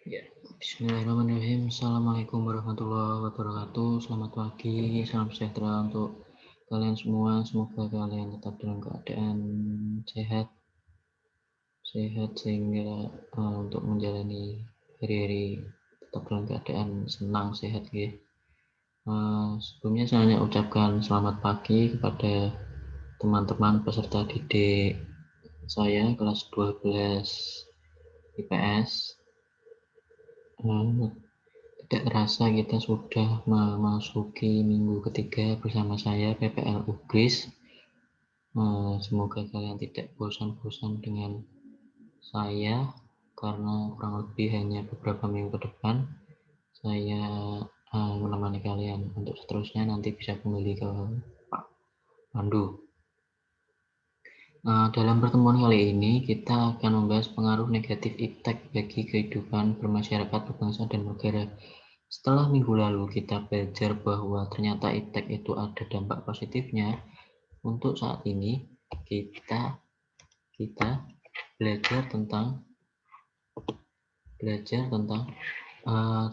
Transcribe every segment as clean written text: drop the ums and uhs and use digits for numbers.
Ya, Bismillahirrahmanirrahim. Assalamualaikum warahmatullahi wabarakatuh. Selamat pagi, salam sejahtera untuk kalian semua. Semoga kalian tetap dalam keadaan sehat, sehingga untuk menjalani hari-hari tetap dalam keadaan senang, sehat, ya. Sebelumnya saya ucapkan selamat pagi kepada teman-teman peserta didik saya kelas 12 IPS. Tidak terasa kita sudah memasuki minggu ketiga bersama saya PPL Ugris. Semoga kalian tidak bosan-bosan dengan saya, karena kurang lebih hanya beberapa minggu ke depan saya menemani kalian. Untuk seterusnya nanti bisa kembali ke Pak Pandu. Dalam pertemuan kali ini kita akan membahas pengaruh negatif iptek bagi kehidupan bermasyarakat, berbangsa, dan negara. Setelah minggu lalu kita belajar bahwa ternyata iptek itu ada dampak positifnya, untuk saat ini kita belajar tentang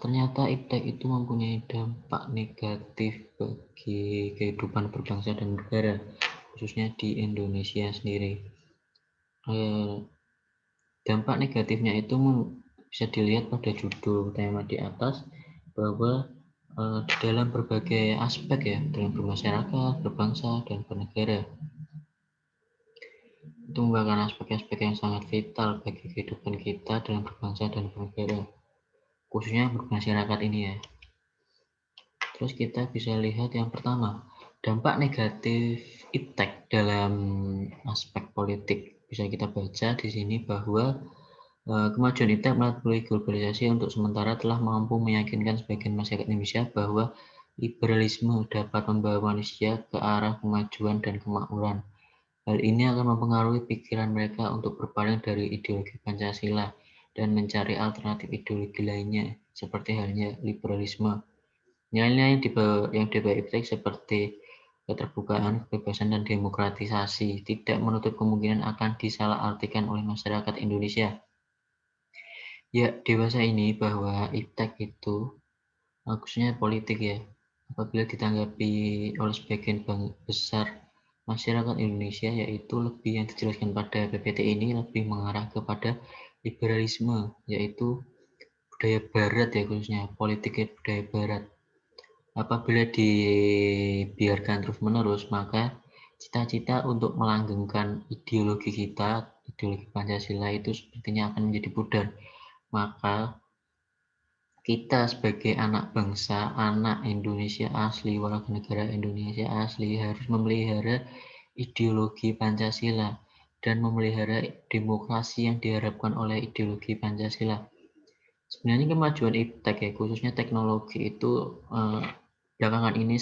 ternyata iptek itu mempunyai dampak negatif bagi kehidupan berbangsa dan negara, khususnya di Indonesia sendiri. Dampak negatifnya itu bisa dilihat pada judul tema di atas, bahwa di dalam berbagai aspek, ya, dalam bermasyarakat, berbangsa, dan bernegara, itu merupakan aspek-aspek yang sangat vital bagi kehidupan kita dalam berbangsa dan bernegara, khususnya bermasyarakat ini, ya. Terus kita bisa lihat yang pertama, dampak negatif iptek dalam aspek politik. Bisa kita baca di sini bahwa kemajuan iptek melalui globalisasi untuk sementara telah mampu meyakinkan sebagian masyarakat Indonesia bahwa liberalisme dapat membawa manusia ke arah kemajuan dan kemakmuran. Hal ini akan mempengaruhi pikiran mereka untuk berpaling dari ideologi Pancasila dan mencari alternatif ideologi lainnya, seperti halnya liberalisme. Nilai-nilai yang dibawa iptek seperti keterbukaan, kebebasan, dan demokratisasi tidak menutup kemungkinan akan disalahartikan oleh masyarakat Indonesia. Ya, dewasa ini bahwa iptek itu khususnya politik, ya, apabila ditanggapi oleh sebagian besar masyarakat Indonesia, yaitu lebih yang dijelaskan pada PPT ini lebih mengarah kepada liberalisme, yaitu budaya barat, ya, khususnya politiknya budaya barat. Apabila dibiarkan terus-menerus, maka cita-cita untuk melanggengkan ideologi kita, ideologi Pancasila itu sepertinya akan menjadi pudar. Maka kita sebagai anak bangsa, anak Indonesia asli, warga negara Indonesia asli, harus memelihara ideologi Pancasila dan memelihara demokrasi yang diharapkan oleh ideologi Pancasila. Sebenarnya kemajuan iptek, ya, khususnya teknologi itu belakangan ini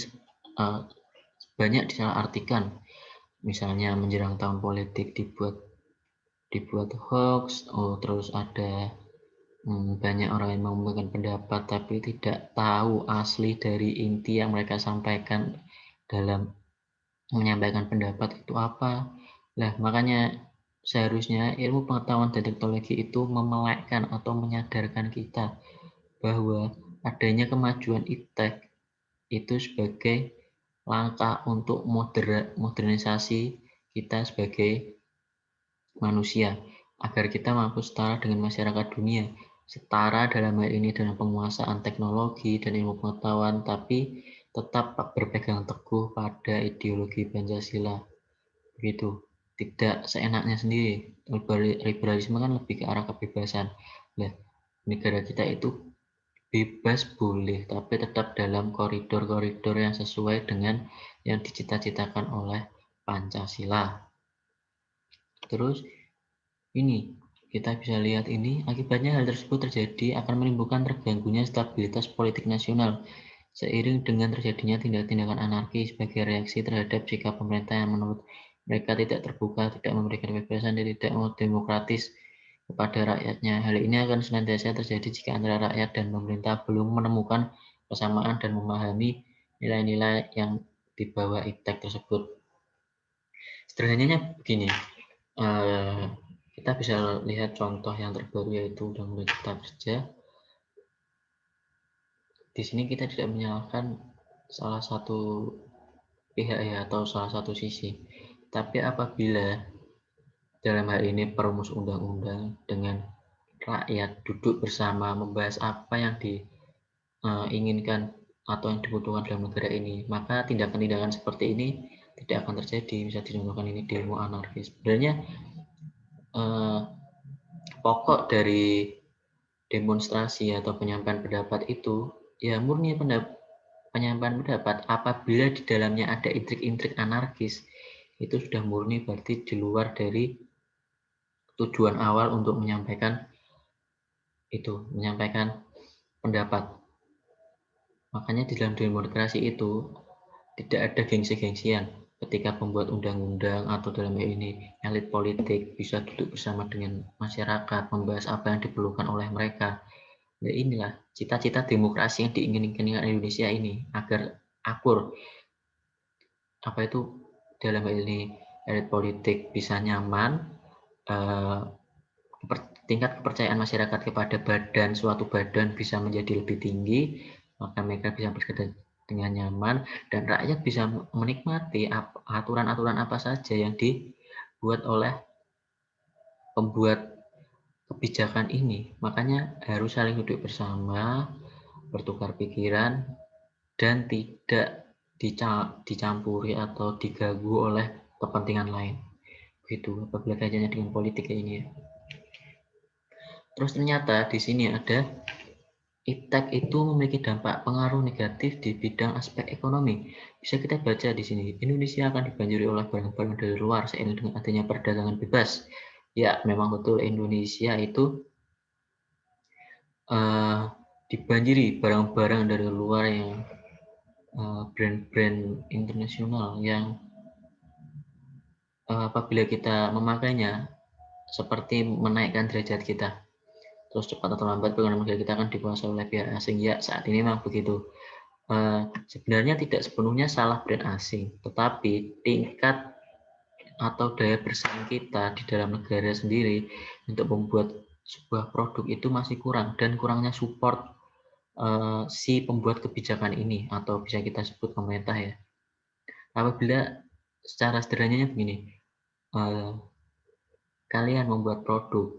banyak disalahartikan. Misalnya menjelang tahun politik dibuat hoax, terus ada banyak orang yang mengumumkan pendapat tapi tidak tahu asli dari inti yang mereka sampaikan dalam menyampaikan pendapat itu apa. Nah, makanya seharusnya ilmu pengetahuan dan teknologi itu memelekkan atau menyadarkan kita bahwa adanya kemajuan iptek itu sebagai langkah untuk modernisasi kita sebagai manusia, agar kita mampu setara dengan masyarakat dunia. Setara dalam hal ini dalam penguasaan teknologi dan ilmu pengetahuan, tapi tetap berpegang teguh pada ideologi Pancasila. Begitu. Tidak seenaknya sendiri. Liberalisme kan lebih ke arah kebebasan. Nah, negara kita itu bebas boleh, tapi tetap dalam koridor-koridor yang sesuai dengan yang dicita-citakan oleh Pancasila. Terus ini kita bisa lihat ini, akibatnya hal tersebut terjadi akan menimbulkan terganggunya stabilitas politik nasional seiring dengan terjadinya tindak-tindakan anarki sebagai reaksi terhadap sikap pemerintah yang menurut mereka tidak terbuka, tidak memberikan kebebasan, dan tidak demokratis kepada rakyatnya. Hal ini akan senantiasa terjadi jika antara rakyat dan pemerintah belum menemukan kesamaan dan memahami nilai-nilai yang dibawa iptek tersebut. Sederhananya begini, kita bisa lihat contoh yang terbaru yaitu Undang-Undang Cipta Kerja. di sini kita tidak menyalahkan salah satu pihak ya, atau salah satu sisi. Tapi apabila dalam hal ini perumus undang-undang dengan rakyat duduk bersama membahas apa yang diinginkan atau yang dibutuhkan dalam negara ini, maka tindakan-tindakan seperti ini tidak akan terjadi. Bisa dicontohkan ini demo anarkis. Sebenarnya pokok dari demonstrasi atau penyampaian pendapat itu ya murni penyampaian pendapat. Apabila di dalamnya ada intrik-intrik anarkis, itu sudah murni berarti di luar dari tujuan awal untuk menyampaikan pendapat. Makanya di dalam demokrasi itu tidak ada gengsi-gengsian. Ketika pembuat undang-undang atau dalam hal ini elit politik bisa duduk bersama dengan masyarakat, membahas apa yang diperlukan oleh mereka. Nah, inilah cita-cita demokrasi yang diinginkan Indonesia ini, agar akur dalam hal ini elit politik bisa nyaman, tingkat kepercayaan masyarakat kepada suatu badan bisa menjadi lebih tinggi, maka mereka bisa bekerja dengan nyaman, dan rakyat bisa menikmati aturan-aturan apa saja yang dibuat oleh pembuat kebijakan ini. Makanya harus saling duduk bersama, bertukar pikiran, dan tidak dicampuri atau diganggu oleh kepentingan lain. Begitu apabila kaitannya dengan politik kayak ini ya. Terus ternyata di sini ada iptek itu memiliki dampak pengaruh negatif di bidang aspek ekonomi. Bisa kita baca di sini, Indonesia akan dibanjiri oleh barang-barang dari luar seiring dengan adanya perdagangan bebas. Ya, memang betul Indonesia itu dibanjiri barang-barang dari luar yang brand-brand internasional yang apabila kita memakainya seperti menaikkan derajat kita. Terus cepat atau lambat perekonomian negara kita akan dikuasai oleh pihak asing. Ya, saat ini memang begitu. Sebenarnya tidak sepenuhnya salah brand asing, tetapi tingkat atau daya bersaing kita di dalam negara sendiri untuk membuat sebuah produk itu masih kurang, dan kurangnya support si pembuat kebijakan ini, atau bisa kita sebut pemerintah ya. Apabila secara sederhananya begini, kalian membuat produk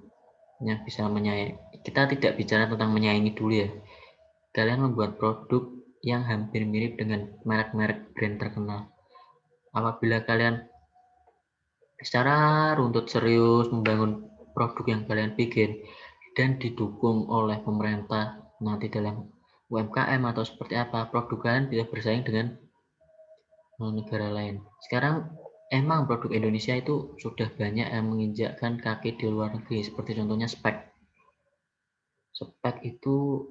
yang bisa menyayangi, kita tidak bicara tentang menyayangi dulu ya, kalian membuat produk yang hampir mirip dengan merek-merek brand terkenal. Apabila kalian secara runtut serius membangun produk yang kalian bikin dan didukung oleh pemerintah nanti dalam UMKM atau seperti apa, produk kalian bisa bersaing dengan negara lain. Sekarang emang produk Indonesia itu sudah banyak yang menginjakkan kaki di luar negeri, seperti contohnya spek. Spek itu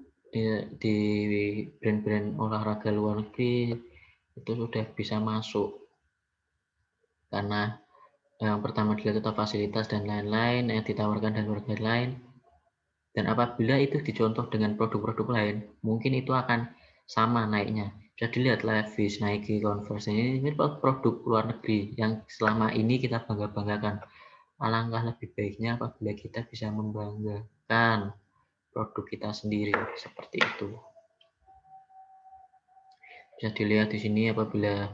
di brand-brand olahraga luar negeri itu sudah bisa masuk, karena yang pertama dilihat itu fasilitas dan lain-lain yang ditawarkan dan harga lain. Dan apabila itu dicontoh dengan produk-produk lain, mungkin itu akan sama naiknya. Bisa dilihat Levi's, Nike, Converse, ini produk luar negeri yang selama ini kita bangga-banggakan. Alangkah lebih baiknya apabila kita bisa membanggakan produk kita sendiri, seperti itu. Bisa dilihat di sini apabila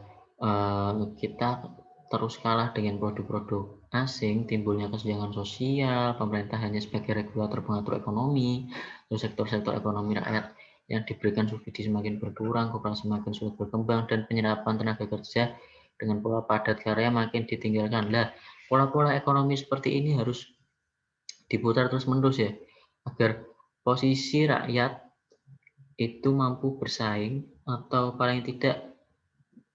kita terus kalah dengan produk-produk asing, timbulnya kesenjangan sosial, pemerintah hanya sebagai regulator pengatur ekonomi, terus sektor-sektor ekonomi rakyat yang diberikan subsidi semakin berkurang, koperasi semakin sulit berkembang, dan penyerapan tenaga kerja dengan pola padat karya makin ditinggalkan. Lah, pola-pola ekonomi seperti ini harus diputar terus-menerus ya, agar posisi rakyat itu mampu bersaing atau paling tidak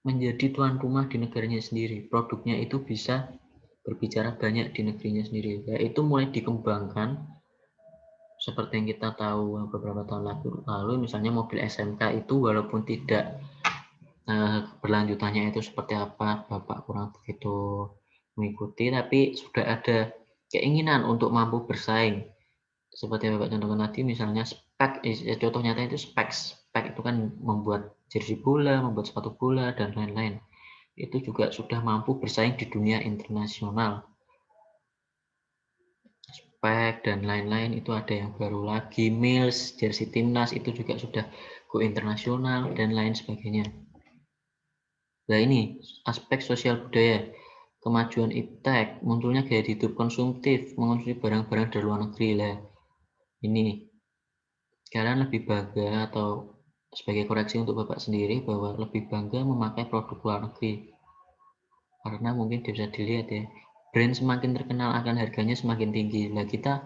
menjadi tuan rumah di negaranya sendiri. Produknya itu bisa berbicara banyak di negerinya sendiri. Yaitu mulai dikembangkan seperti yang kita tahu beberapa tahun lalu, misalnya mobil SMK itu walaupun tidak berlanjutannya itu seperti apa, Bapak kurang begitu mengikuti, tapi sudah ada keinginan untuk mampu bersaing. Seperti yang Bapak contohkan tadi, misalnya spek, contoh nyata itu spek itu kan membuat jersey bola, membuat sepatu bola, dan lain-lain. Itu juga sudah mampu bersaing di dunia internasional. Pack dan lain-lain itu ada yang baru lagi, Mills, jersey timnas itu juga sudah go internasional dan lain sebagainya. Nah ini aspek sosial budaya, kemajuan iptek, munculnya gaya hidup konsumtif, mengonsumsi barang-barang dari luar negeri lah. Ini kalian lebih bangga atau sebagai koreksi untuk Bapak sendiri bahwa lebih bangga memakai produk luar negeri. Karena mungkin bisa dilihat ya, brand semakin terkenal akan harganya semakin tinggi. Nah kita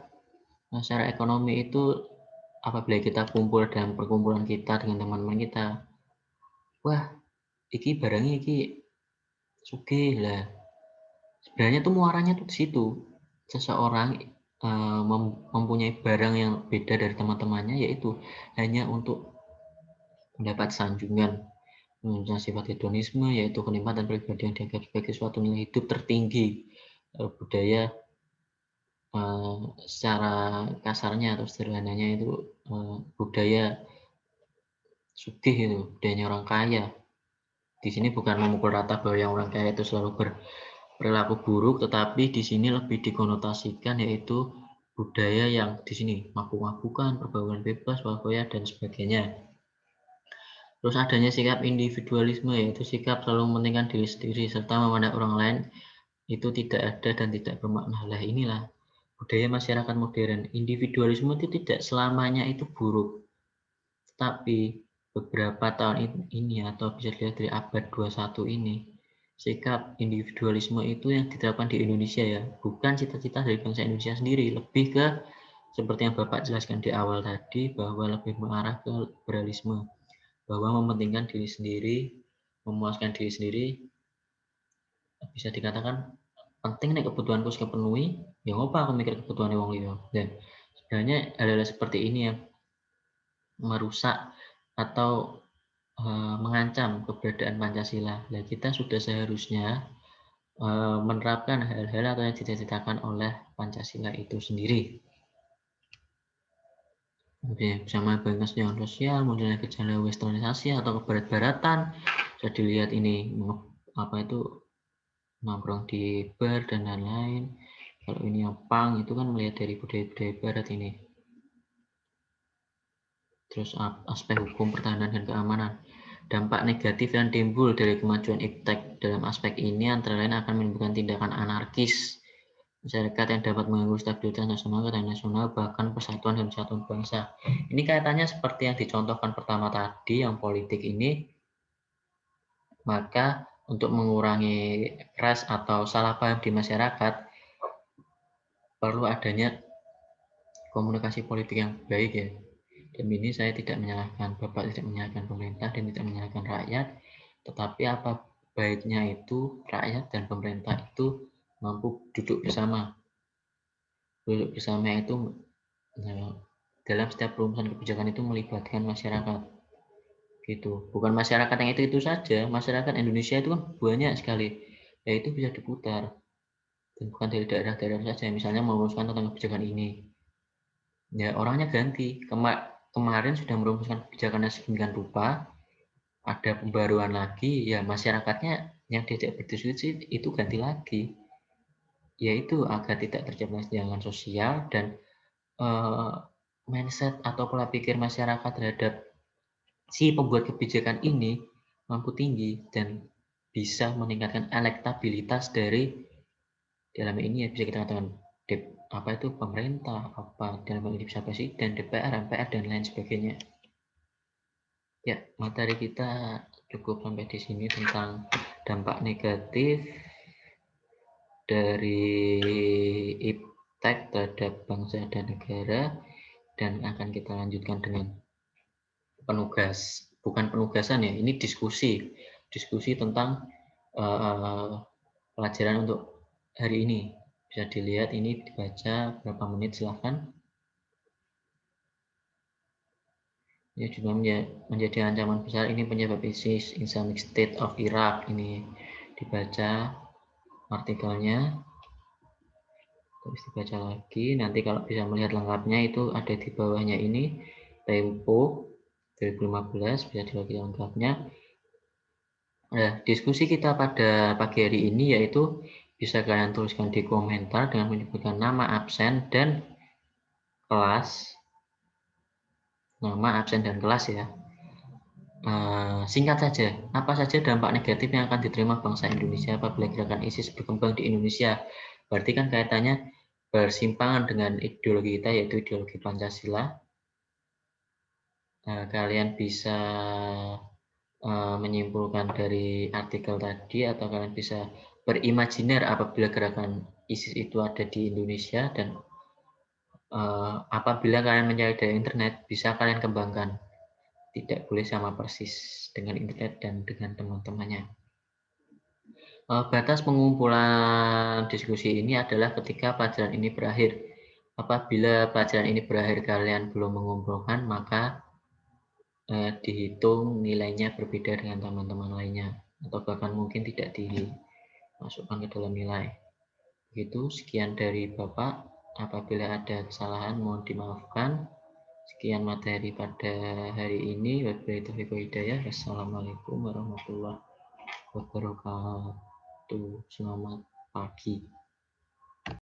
secara ekonomi itu apabila kita kumpul dalam perkumpulan kita dengan teman-teman kita, wah iki barangnya iki sugih lah. Sebenarnya tuh muaranya tuh di situ. Seseorang mempunyai barang yang beda dari teman-temannya, yaitu hanya untuk mendapat sanjungan, menunjukkan sifat hedonisme, yaitu kenikmatan pribadi yang dianggap sebagai suatu nilai hidup tertinggi. Budaya secara kasarnya atau sederhananya itu budaya sugih itu, budayanya orang kaya. Di sini bukan memukul rata bahwa yang orang kaya itu selalu berperilaku buruk, tetapi di sini lebih dikonotasikan yaitu budaya yang di sini mabuk-mabukan, pergaulan bebas, foya dan sebagainya. Terus adanya sikap individualisme, yaitu sikap selalu mementingkan diri sendiri serta memandang orang lain itu tidak ada dan tidak bermakna. Lah inilah budaya masyarakat modern. Individualisme itu tidak selamanya itu buruk, tapi beberapa tahun ini atau bisa dilihat dari abad 21 ini, sikap individualisme itu yang diterapkan di Indonesia ya, bukan cita-cita dari bangsa Indonesia sendiri, lebih ke seperti yang Bapak jelaskan di awal tadi, bahwa lebih mengarah ke liberalisme, bahwa mementingkan diri sendiri, memuaskan diri sendiri, bisa dikatakan penting nih kebutuhanku kepenuhi, ya ngapa aku mikir kebutuhan wong liya. Dan sebenarnya hal-hal seperti ini yang merusak atau mengancam keberadaan Pancasila. Nah, kita sudah seharusnya menerapkan hal-hal atau yang dicita-citakan oleh Pancasila itu sendiri. Oke, bersama banyak kesenjangan sosial, munculnya gejala westernisasi atau kebarat-baratan. Bisa dilihat ini apa itu nongkrong di bar dan lain-lain. Kalau ini yang punk itu kan melihat dari budaya-budaya barat ini. Terus aspek hukum, pertahanan dan keamanan. Dampak negatif yang timbul dari kemajuan iptek dalam aspek ini antara lain akan menimbulkan tindakan anarkis, masyarakat yang dapat mengganggu stabilitas nasional, ketahanan nasional, bahkan persatuan dan kesatuan bangsa. Ini kaitannya seperti yang dicontohkan pertama tadi, yang politik ini, maka untuk mengurangi crash atau salah paham di masyarakat, perlu adanya komunikasi politik yang baik ya. Dan ini saya tidak menyalahkan, Bapak tidak menyalahkan pemerintah dan tidak menyalahkan rakyat, tetapi apa baiknya itu rakyat dan pemerintah itu mampu duduk bersama. Duduk bersama itu dalam setiap perumusan kebijakan itu melibatkan masyarakat. Gitu. Bukan masyarakat yang itu saja, masyarakat Indonesia itu kan banyak sekali. Ya itu bisa diputar. Dan bukan dari daerah-daerah saja, misalnya merumuskan tentang kebijakan ini. Ya orangnya ganti. Kemarin sudah merumuskan kebijakannya sedemikian rupa, ada pembaruan lagi, ya masyarakatnya yang diajak berdiskusi itu ganti lagi, yaitu agar tidak terjadi kesenjangan sosial dan mindset atau pola pikir masyarakat terhadap si pembuat kebijakan ini mampu tinggi dan bisa meningkatkan elektabilitas dari dalam ini ya, bisa kita katakan apa itu pemerintah, apa dalam ini bisa presiden, DPR, MPR dan lain sebagainya. Ya, materi kita cukup sampai di sini tentang dampak negatif dari iptek terhadap bangsa dan negara, dan akan kita lanjutkan dengan bukan penugasan ya, ini diskusi tentang pelajaran untuk hari ini. Bisa dilihat ini dibaca berapa menit, silahkan. Ya juga menjadi ancaman besar ini penyebab ISIS, Islamic State of Iraq, ini dibaca artikelnya, terus dibaca lagi. Nanti kalau bisa melihat lengkapnya itu ada di bawahnya ini, Tempo 2015, bisa dilihat lengkapnya. Nah, diskusi kita pada pagi hari ini yaitu bisa kalian tuliskan di komentar dengan menyebutkan nama absen dan kelas. Nama absen dan kelas ya. Singkat saja, apa saja dampak negatif yang akan diterima bangsa Indonesia apabila gerakan ISIS berkembang di Indonesia? Berarti kan kaitannya bersimpangan dengan ideologi kita, yaitu ideologi Pancasila. Kalian bisa menyimpulkan dari artikel tadi, atau kalian bisa berimajiner apabila gerakan ISIS itu ada di Indonesia, dan apabila kalian mencari dari internet, bisa kalian kembangkan. Tidak boleh sama persis dengan internet dan dengan teman-temannya. Batas pengumpulan diskusi ini adalah ketika pelajaran ini berakhir. Apabila pelajaran ini berakhir kalian belum mengumpulkan, maka dihitung nilainya berbeda dengan teman-teman lainnya, atau bahkan mungkin tidak dimasukkan ke dalam nilai. Begitu, sekian dari Bapak. Apabila ada kesalahan mohon dimaafkan. Sekian materi pada hari ini. Wabillahi taufiq wal hidayah. Wassalamualaikum warahmatullahi wabarakatuh. Selamat pagi.